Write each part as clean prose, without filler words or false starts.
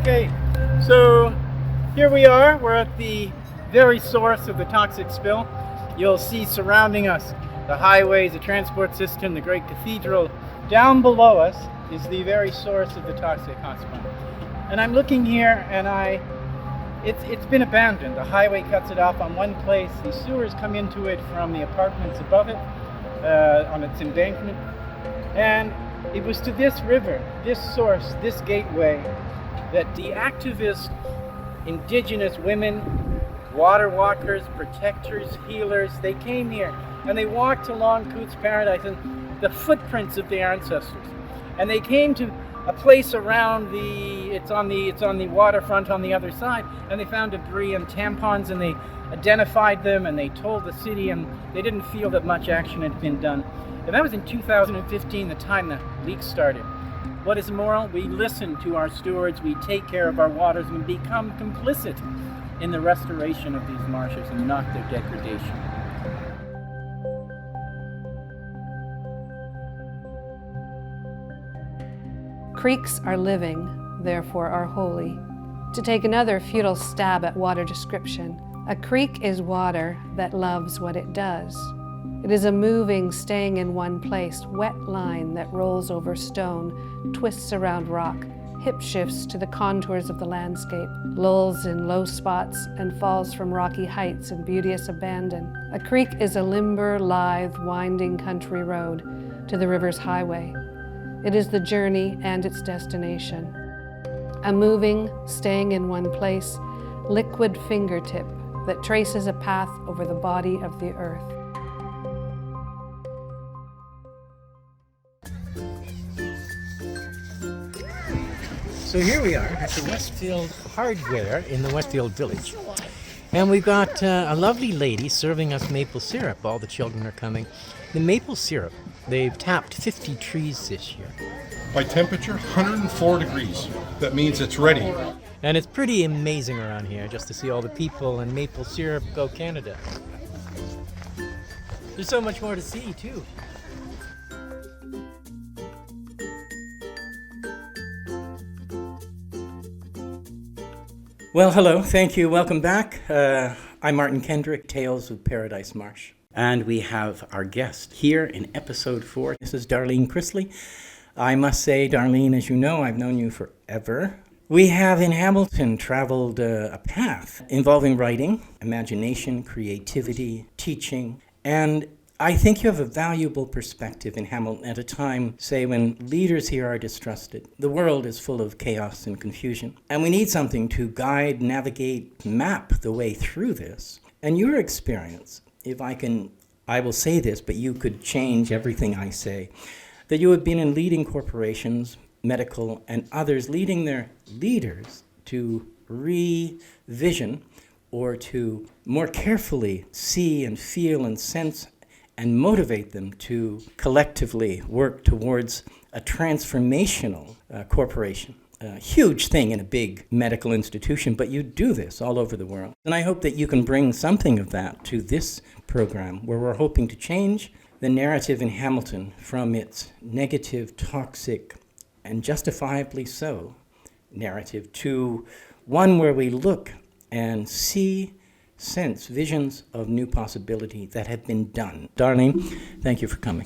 Okay, so here we are. We're at the very source of the toxic spill. You'll see surrounding us the highways, the transport system, the great cathedral. Down below us is the very source of the toxic hotspot. And I'm looking here, and it's been abandoned. The highway cuts it off on one place. The sewers come into it from the apartments above it on its embankment. And it was to this river, this source, this gateway, that the activist indigenous women, water walkers, protectors, healers, they came here and they walked along Coots Paradise and the footprints of their ancestors. And they came to a place around it's on the waterfront on the other side, and they found debris and tampons, and they identified them, and they told the city, and they didn't feel that much action had been done. And that was in 2015, the time the leaks started. What is moral? We listen to our stewards, we take care of our waters, and become complicit in the restoration of these marshes and not their degradation. Creeks are living, therefore are holy. To take another futile stab at water description, a creek is water that loves what it does. It is a moving, staying in one place, wet line that rolls over stone, twists around rock, hip shifts to the contours of the landscape, lulls in low spots, and falls from rocky heights in beauteous abandon. A creek is a limber, lithe, winding country road to the river's highway. It is the journey and its destination. A moving, staying in one place, liquid fingertip that traces a path over the body of the earth. So here we are at the Westfield Hardware in the Westfield Village. And we've got a lovely lady serving us maple syrup. All the children are coming. The maple syrup, they've tapped 50 trees this year. By temperature, 104 degrees. That means it's ready. And it's pretty amazing around here just to see all the people and maple syrup go Canada. There's so much more to see too. Well, hello, thank you, welcome back. I'm Martin Kendrick, Tales of Paradise Marsh. And we have our guest here in episode 4. This is Darlene Chrissley. I must say, Darlene, as you know, I've known you forever. We have in Hamilton traveled a path involving writing, imagination, creativity, teaching, and I think you have a valuable perspective in Hamilton at a time, say, when leaders here are distrusted. The world is full of chaos and confusion, and we need something to guide, navigate, map the way through this. And your experience, I will say this, but you could change everything I say, that you have been in leading corporations, medical, and others, leading their leaders to revision or to more carefully see and feel and sense and motivate them to collectively work towards a transformational corporation. A huge thing in a big medical institution, but you do this all over the world. And I hope that you can bring something of that to this program, where we're hoping to change the narrative in Hamilton from its negative, toxic, and justifiably so narrative to one where we look and see, sense visions of new possibility that have been done. Darlene, thank you for coming.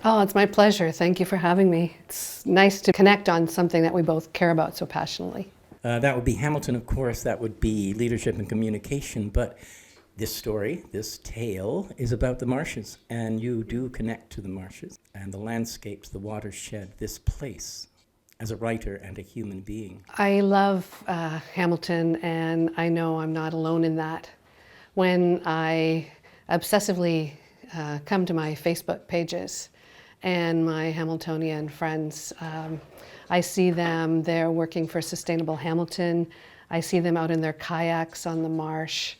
Oh, it's my pleasure. Thank you for having me. It's nice to connect on something that we both care about so passionately. That would be Hamilton, of course. That would be leadership and communication. But this story, this tale, is about the marshes. And you do connect to the marshes and the landscapes, the watershed, this place, as a writer and a human being. I love Hamilton, and I know I'm not alone in that. When I obsessively come to my Facebook pages and my Hamiltonian friends, I see them, they're working for Sustainable Hamilton. I see them out in their kayaks on the Marsh.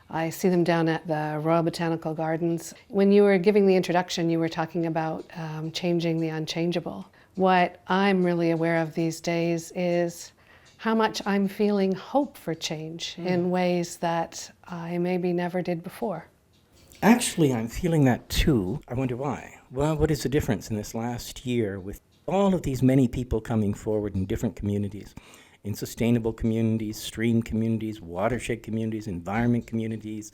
I see them down at the Royal Botanical Gardens. When you were giving the introduction, you were talking about changing the unchangeable. What I'm really aware of these days is how much I'm feeling hope for change in ways that I maybe never did before. Actually, I'm feeling that too. I wonder why. Well, what is the difference in this last year with all of these many people coming forward in different communities? in sustainable communities, stream communities, watershed communities, environment communities,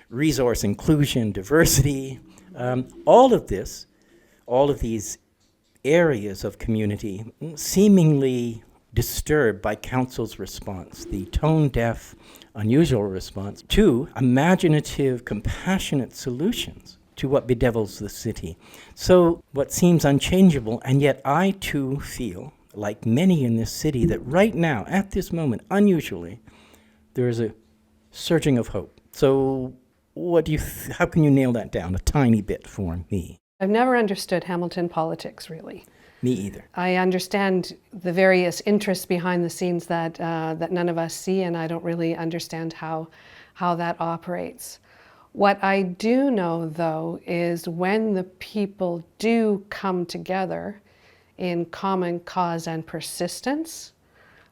resource inclusion, diversity, all of these areas of community seemingly disturbed by council's response, the tone-deaf, unusual response to imaginative, compassionate solutions to what bedevils the city. So what seems unchangeable, and yet I too feel, like many in this city, that right now, at this moment, unusually, there is a surging of hope. So how can you nail that down a tiny bit for me? I've never understood Hamilton politics, really. Me either. I understand the various interests behind the scenes that none of us see, and I don't really understand how that operates. What I do know, though, is when the people do come together in common cause and persistence,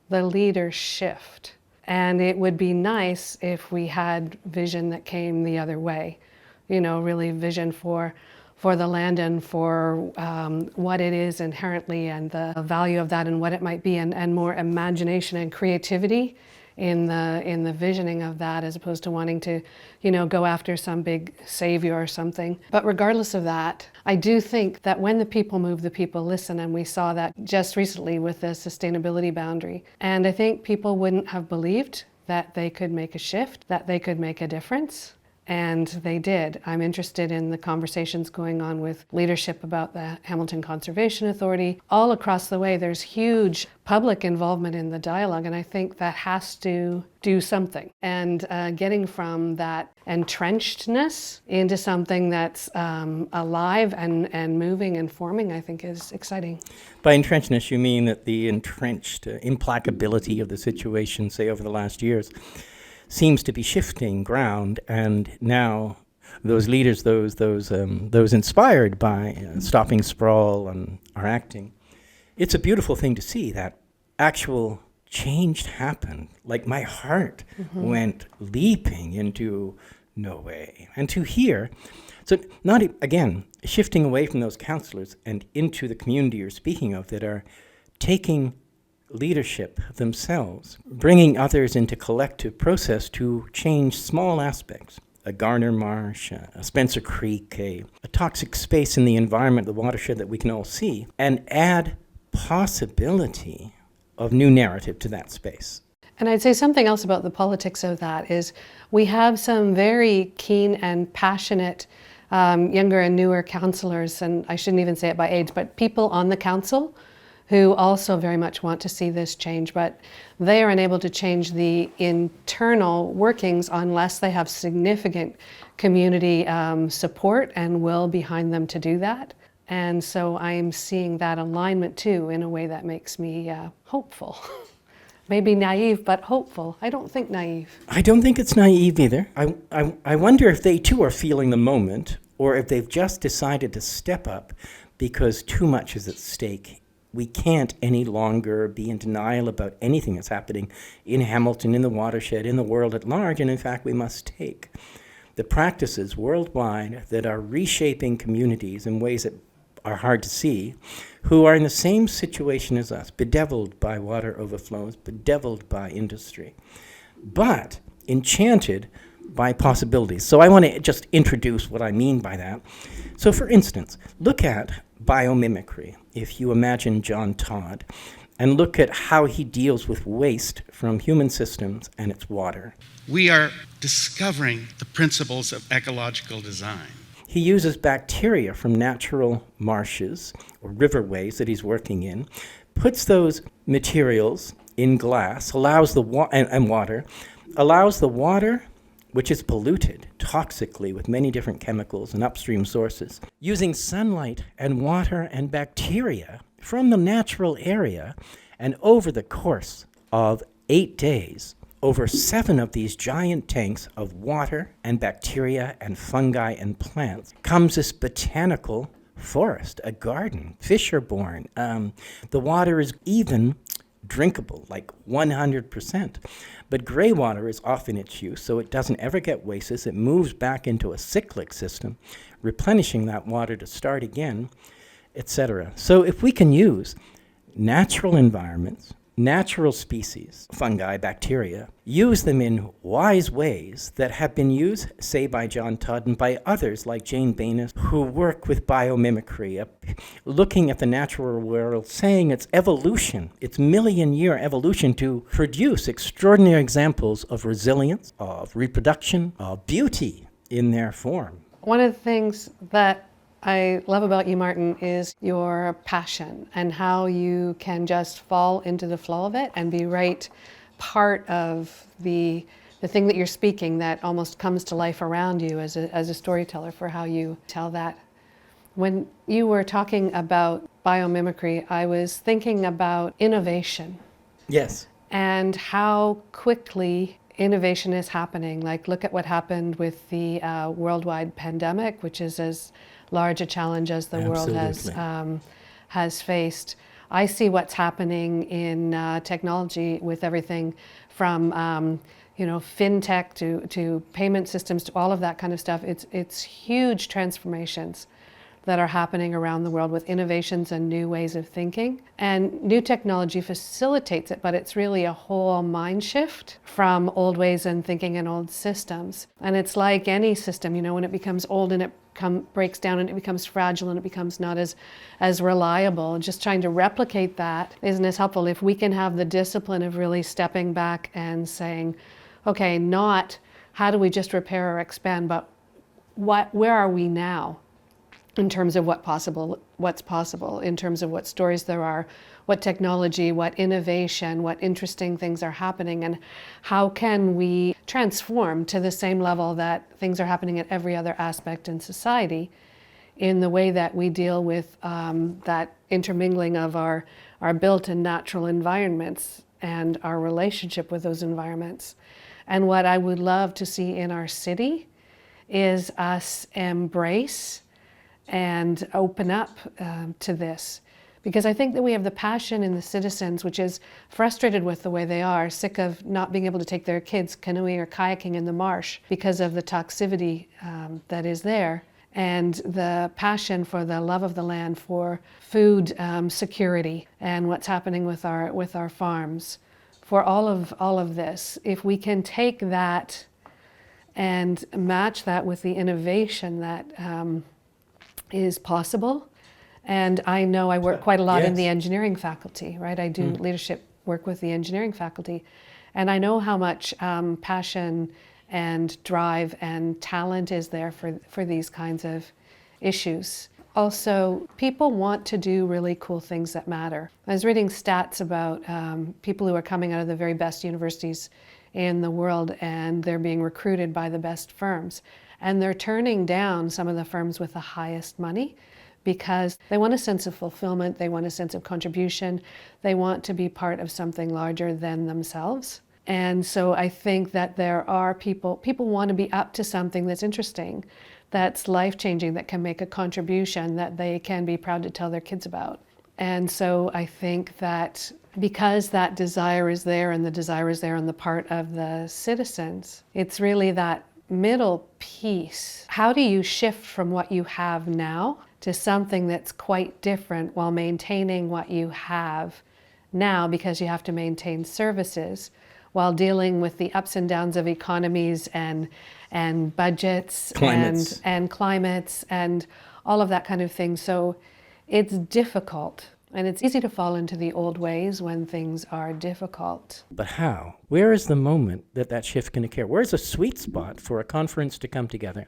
the leaders shift. And it would be nice if we had vision that came the other way, really vision for the land and for what it is inherently and the value of that and what it might be, and more imagination and creativity in the visioning of that, as opposed to wanting to, go after some big savior or something. But regardless of that, I do think that when the people move, the people listen, and we saw that just recently with the sustainability boundary. And I think people wouldn't have believed that they could make a shift, that they could make a difference. And they did. I'm interested in the conversations going on with leadership about the Hamilton Conservation Authority. All across the way, there's huge public involvement in the dialogue, and I think that has to do something. And getting from that entrenchedness into something that's alive and moving and forming, I think is exciting. By entrenchedness, you mean that the entrenched implacability of the situation, say, over the last years, seems to be shifting ground, and now those leaders, those inspired by stopping sprawl and are acting. It's a beautiful thing to see that actual change happened. Like my heart went leaping into no way, and to hear. So not again shifting away from those councillors and into the community you're speaking of that are taking leadership themselves, bringing others into collective process to change small aspects. A Garner Marsh, a Spencer Creek, a toxic space in the environment, the watershed that we can all see, and add possibility of new narrative to that space. And I'd say something else about the politics of that is we have some very keen and passionate younger and newer councillors, and I shouldn't even say it by age, but people on the council who also very much want to see this change, but they are unable to change the internal workings unless they have significant community support and will behind them to do that. And so I'm seeing that alignment too in a way that makes me hopeful. Maybe naive, but hopeful. I don't think naive. I don't think it's naive either. I wonder if they too are feeling the moment, or if they've just decided to step up because too much is at stake. We can't any longer be in denial about anything that's happening in Hamilton, in the watershed, in the world at large, and in fact we must take the practices worldwide that are reshaping communities in ways that are hard to see, who are in the same situation as us, bedeviled by water overflows, bedeviled by industry, but enchanted by possibilities. So I want to just introduce what I mean by that. So for instance, look at biomimicry. If you imagine John Todd and look at how he deals with waste from human systems and its water. We are discovering the principles of ecological design. He uses bacteria from natural marshes or riverways that he's working in, puts those materials in glass, allows the water, allows the water, which is polluted toxically with many different chemicals and upstream sources, using sunlight and water and bacteria from the natural area, and over the course of 8 days, over 7 of these giant tanks of water and bacteria and fungi and plants comes this botanical forest, a garden. Fish are born. The water is even drinkable, like 100%. But gray water is often its use, so it doesn't ever get wasted. It moves back into a cyclic system, replenishing that water to start again, etc. So if we can use natural environments, natural species, fungi, bacteria, use them in wise ways that have been used, say, by John Todd and by others like Jane Baines, who work with biomimicry, looking at the natural world, saying its evolution, its million-year evolution to produce extraordinary examples of resilience, of reproduction, of beauty in their form. One of the things that I love about you, Martin, is your passion and how you can just fall into the flow of it and be right part of the thing that you're speaking that almost comes to life around you as a storyteller for how you tell that. When you were talking about biomimicry, I was thinking about innovation. Yes. And how quickly innovation is happening. Like, look at what happened with the worldwide pandemic, which is as large a challenge as the world has faced. I see what's happening in technology with everything from fintech to payment systems to all of that kind of stuff. It's huge transformations that are happening around the world with innovations and new ways of thinking. And new technology facilitates it, but it's really a whole mind shift from old ways and thinking and old systems. And it's like any system, when it becomes old and it breaks down and it becomes fragile and it becomes not as reliable. Just trying to replicate that isn't as helpful. If we can have the discipline of really stepping back and saying, okay, not how do we just repair or expand, but where are we now? In terms of what's possible, in terms of what stories there are, what technology, what innovation, what interesting things are happening, and how can we transform to the same level that things are happening at every other aspect in society in the way that we deal with that intermingling of our built and natural environments and our relationship with those environments. And what I would love to see in our city is us embrace and open up to this. Because I think that we have the passion in the citizens, which is frustrated with the way they are, sick of not being able to take their kids canoeing or kayaking in the marsh because of the toxicity that is there, and the passion for the love of the land, for food security, and what's happening with our farms. For all of this, if we can take that and match that with the innovation that is possible. And I know I work quite a lot in the engineering faculty, right? I do leadership work with the engineering faculty. And I know how much passion and drive and talent is there for these kinds of issues. Also, people want to do really cool things that matter. I was reading stats about people who are coming out of the very best universities in the world, and they're being recruited by the best firms. And they're turning down some of the firms with the highest money because they want a sense of fulfillment, they want a sense of contribution, they want to be part of something larger than themselves. And so I think that there are people want to be up to something that's interesting, that's life-changing, that can make a contribution that they can be proud to tell their kids about. And so I think that because that desire is there and the desire is there on the part of the citizens, it's really that middle piece. How do you shift from what you have now to something that's quite different while maintaining what you have now, because you have to maintain services while dealing with the ups and downs of economies and budgets and climates and all of that kind of thing. So it's difficult. And it's easy to fall into the old ways when things are difficult. But how? Where is the moment that shift can occur? Where's a sweet spot for a conference to come together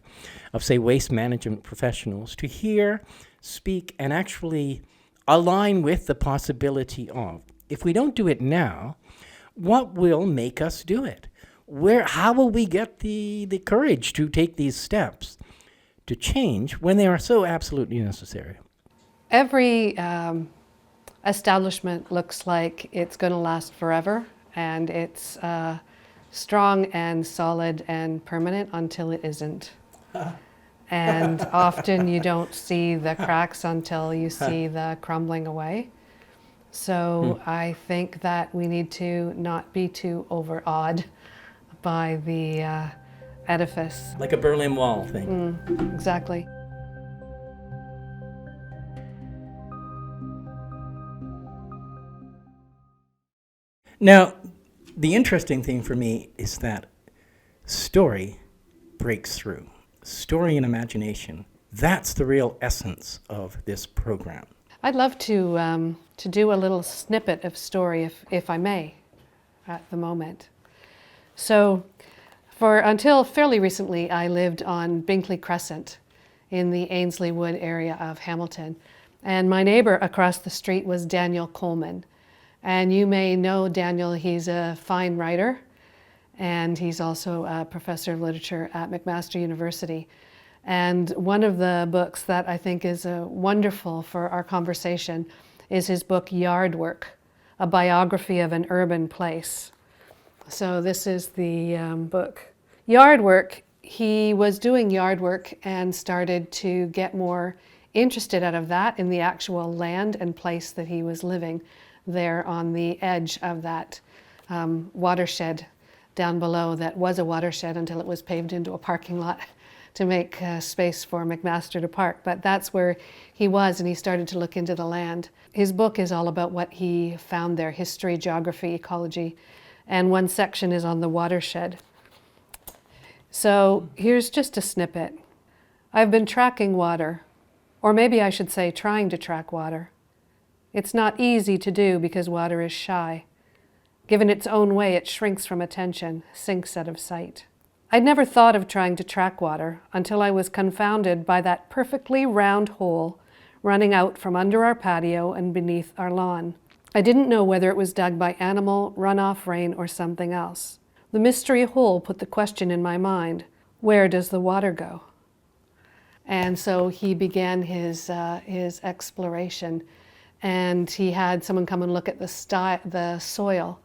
of, say, waste management professionals to hear, speak, and actually align with the possibility of? If we don't do it now, what will make us do it? How will we get the courage to take these steps to change when they are so absolutely necessary? Every establishment looks like it's going to last forever, and it's strong and solid and permanent until it isn't. And often you don't see the cracks until you see the crumbling away. So I think that we need to not be too overawed by the edifice. Like a Berlin Wall thing. Exactly. Now, the interesting thing for me is that story breaks through. Story and imagination. That's the real essence of this program. I'd love to do a little snippet of story, if I may, at the moment. So, until fairly recently, I lived on Binkley Crescent in the Ainslie Wood area of Hamilton. And my neighbor across the street was Daniel Coleman. And you may know Daniel, he's a fine writer, and he's also a professor of literature at McMaster University. And one of the books that I think is wonderful for our conversation is his book, Yard Work, a biography of an urban place. So this is the book. Yard Work, he was doing yard work and started to get more interested out of that in the actual land and place that he was living there on the edge of that watershed down below that was a watershed until it was paved into a parking lot to make space for McMaster to park. But that's where he was, and he started to look into the land. His book is all about what he found there, history, geography, ecology, and one section is on the watershed. So here's just a snippet. I've been tracking water, or maybe I should say trying to track water. It's not easy to do because water is shy. Given its own way, it shrinks from attention, sinks out of sight. I'd never thought of trying to track water until I was confounded by that perfectly round hole running out from under our patio and beneath our lawn. I didn't know whether it was dug by animal, runoff rain, or something else. The mystery hole put the question in my mind, where does the water go? And so he began his exploration, and he had someone come and look at the soil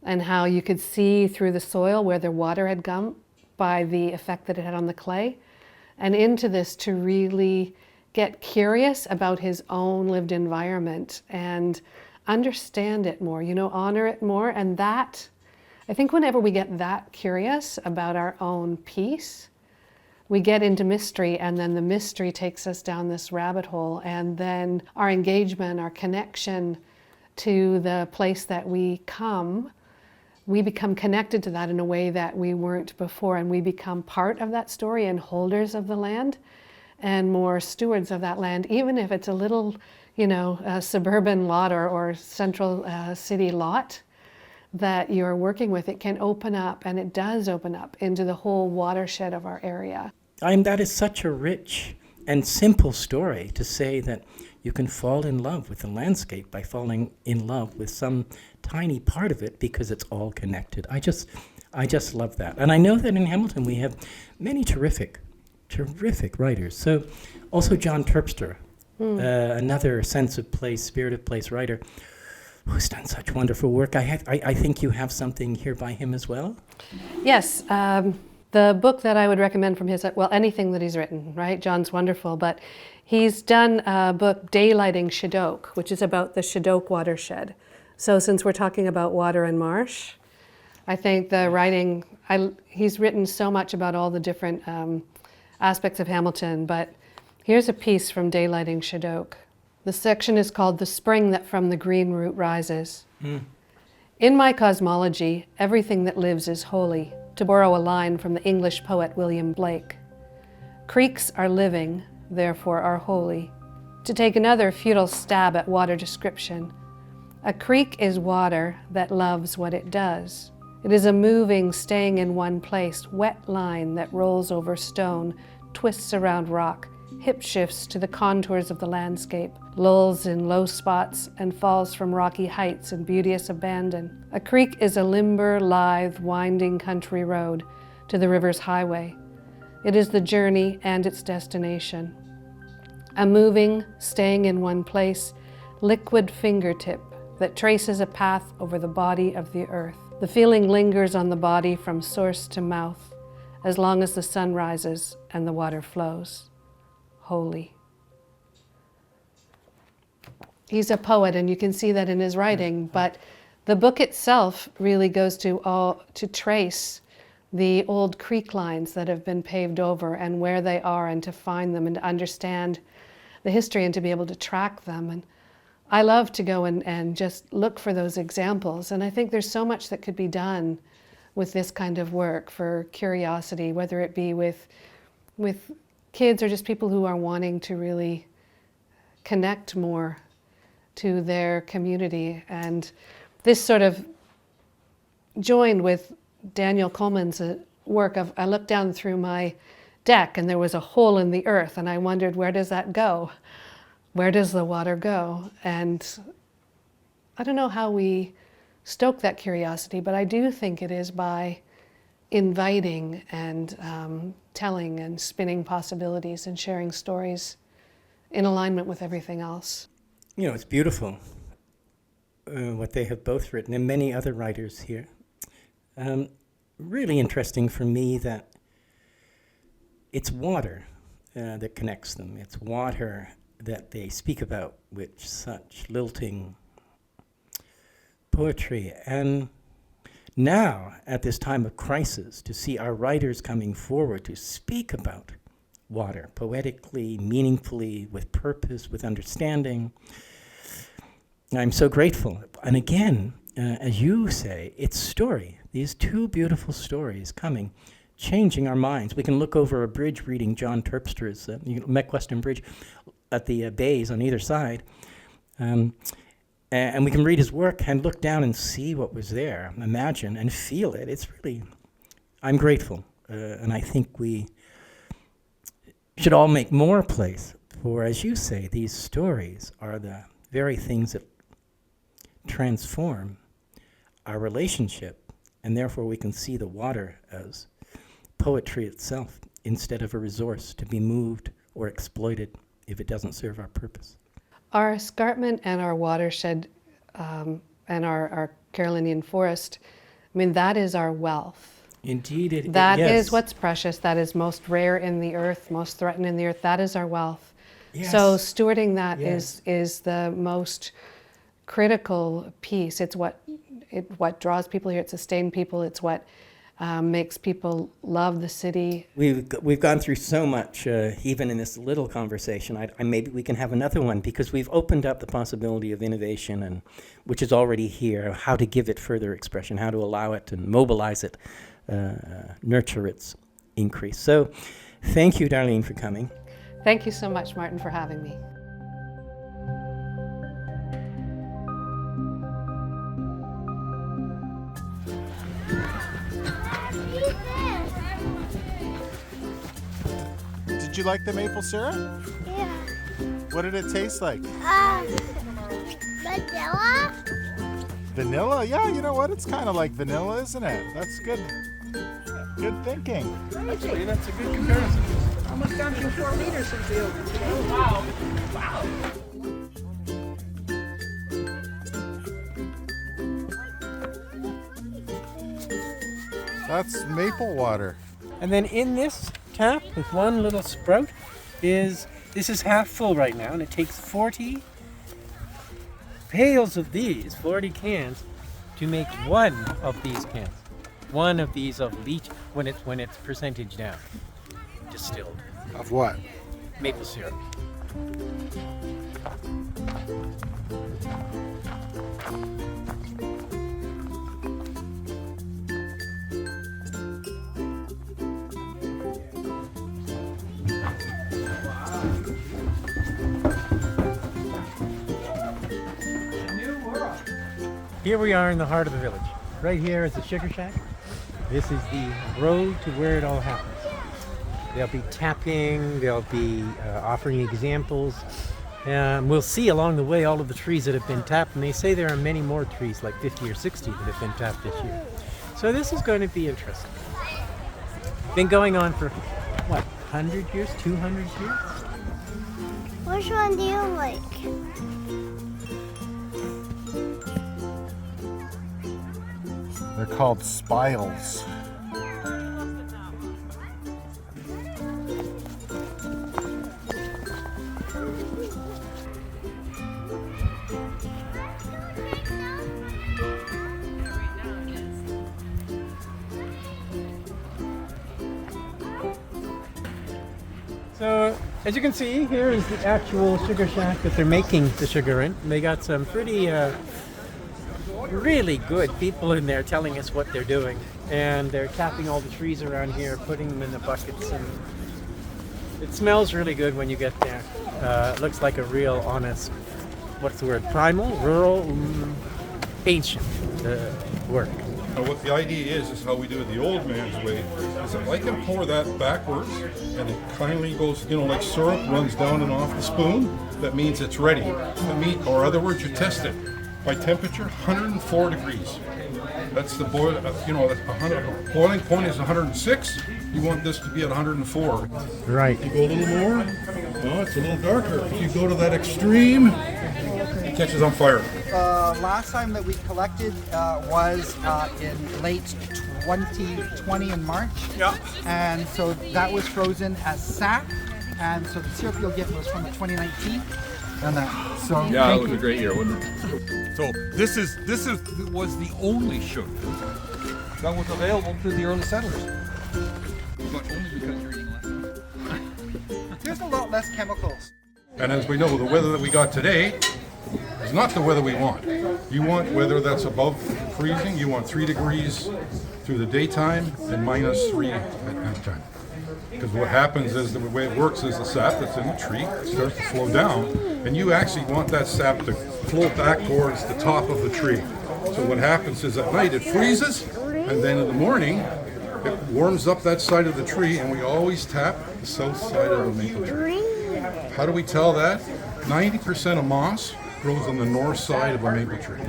and how you could see through the soil where the water had gone by the effect that it had on the clay, and into this to really get curious about his own lived environment and understand it more, honor it more. And that, I think whenever we get that curious about our own piece, we get into mystery, and then the mystery takes us down this rabbit hole, and then our engagement, our connection to the place that we become connected to that in a way that we weren't before, and we become part of that story and holders of the land and more stewards of that land, even if it's a little, a suburban lot or central city lot that you're working with. It can open up, and it does open up into the whole watershed of our area. That is such a rich and simple story, to say that you can fall in love with the landscape by falling in love with some tiny part of it, because it's all connected. I just love that. And I know that in Hamilton we have many terrific writers. So also John Terpstra, another sense of place, spirit of place writer, who's done such wonderful work. I think you have something here by him as well? Yes. The book that I would recommend from his, anything that he's written, right? John's wonderful, but he's done a book, Daylighting Shadok, which is about the Shadok watershed. So since we're talking about water and marsh, I think the writing, he's written so much about all the different aspects of Hamilton, but here's a piece from Daylighting Shadok. The section is called The Spring That From the Green Root Rises. In my cosmology, everything that lives is holy, to borrow a line from the English poet William Blake. Creeks are living, therefore are holy. To take another futile stab at water description, a creek is water that loves what it does. It is a moving, staying in one place, wet line that rolls over stone, twists around rock, hip shifts to the contours of the landscape, lulls in low spots, and falls from rocky heights in beauteous abandon. A creek is a limber, lithe, winding country road to the river's highway. It is the journey and its destination. A moving, staying in one place, liquid fingertip that traces a path over the body of the earth. The feeling lingers on the body from source to mouth, as long as the sun rises and the water flows. Holy. He's a poet, and you can see that in his writing, but the book itself really goes to trace the old creek lines that have been paved over and where they are, and to find them and to understand the history and to be able to track them. And I love to go and just look for those examples. And I think there's so much that could be done with this kind of work for curiosity, whether it be with kids or just people who are wanting to really connect more to their community. And this sort of joined with Daniel Coleman's work of, I looked down through my deck and there was a hole in the earth, and I wondered, where does that go? Where does the water go? And I don't know how we stoke that curiosity, but I do think it is by inviting and telling and spinning possibilities and sharing stories in alignment with everything else. You know, it's beautiful what they have both written, and many other writers here. Really interesting for me that it's water that connects them. It's water that they speak about with such lilting poetry. And now, at this time of crisis, to see our writers coming forward to speak about water poetically, meaningfully, with purpose, with understanding, I'm so grateful. And again, as you say, it's story. These two beautiful stories coming, changing our minds. We can look over a bridge reading John Terpster's McWestern Bridge at the bays on either side, and we can read his work and look down and see what was there, imagine and feel it. It's really, I'm grateful, and I think we should all make more place for, as you say, these stories are the very things that transform our relationship, and therefore we can see the water as poetry itself instead of a resource to be moved or exploited if it doesn't serve our purpose. Our escarpment and our watershed and our Carolinian forest, I mean, that is our wealth. Indeed, it is. That Yes. is what's precious, that is most rare in the earth, most threatened in the earth. That is our wealth. Yes. So stewarding that Yes. is the most critical piece. It's what draws people here, it sustains people, it's what makes people love the city. We've gone through so much, even in this little conversation. Maybe we can have another one, because we've opened up the possibility of innovation, and which is already here, how to give it further expression, how to allow it and mobilize it, nurture its increase. So thank you, Darlene, for coming. Thank you so much, Martin, for having me. Did you like the maple syrup? Yeah. What did it taste like? Vanilla? Vanilla? Yeah, you know what? It's kind of like vanilla, isn't it? That's good. Good thinking. Actually, that's a good comparison. Almost down to 4 meters since the open. Wow. Wow. That's maple water. And then in this tap with one little sprout this is half full right now, and it takes 40 pails of these, 40 cans, to make one of these cans. One of these of leach when it's percentage down, distilled Of what? maple syrup. Here we are in the heart of the village. Right here is the sugar shack. This is the road to where it all happens. They'll be tapping, they'll be offering examples. We'll see along the way all of the trees that have been tapped, and they say there are many more trees, like 50 or 60, that have been tapped this year. So this is going to be interesting. Been going on for, what, 100 years, 200 years? Which one do you like? They're called spiles. So As you can see, here is the actual sugar shack that they're making the sugar in. They got some pretty, really good people in there telling us what they're doing. And they're tapping all the trees around here, putting them in the buckets, and it smells really good when you get there. It looks like a real honest, what's the word, primal, rural, ancient work. Now what the idea is how we do it the old man's way, is if I can pour that backwards and it kindly goes, like syrup runs down and off the spoon, that means it's ready. Or other words, you test it by temperature, 104 degrees. That's the boil, boiling point is 106. You want this to be at 104. Right. If you go a little more, no, it's a little darker. If you go to that extreme, it catches on fire. Last time that we collected was in late 2020 in March. Yeah. And so that was frozen as sap. And so the syrup you'll get was from the 2019. And that. So yeah, it was a great year, wasn't it? So this was the only sugar that was available to the early settlers. But only because you're eating less. there's a lot less chemicals. And as we know, the weather that we got today is not the weather we want. You want weather that's above freezing. You want 3 degrees through the daytime and -3 at nighttime. Because what happens is the way it works is the sap that's in the tree starts to flow down, and you actually want that sap to flow back towards the top of the tree. So what happens is at night it freezes, and then in the morning it warms up that side of the tree, and we always tap the south side of the maple tree. How do we tell that? 90% of moss grows on the north side of a maple tree.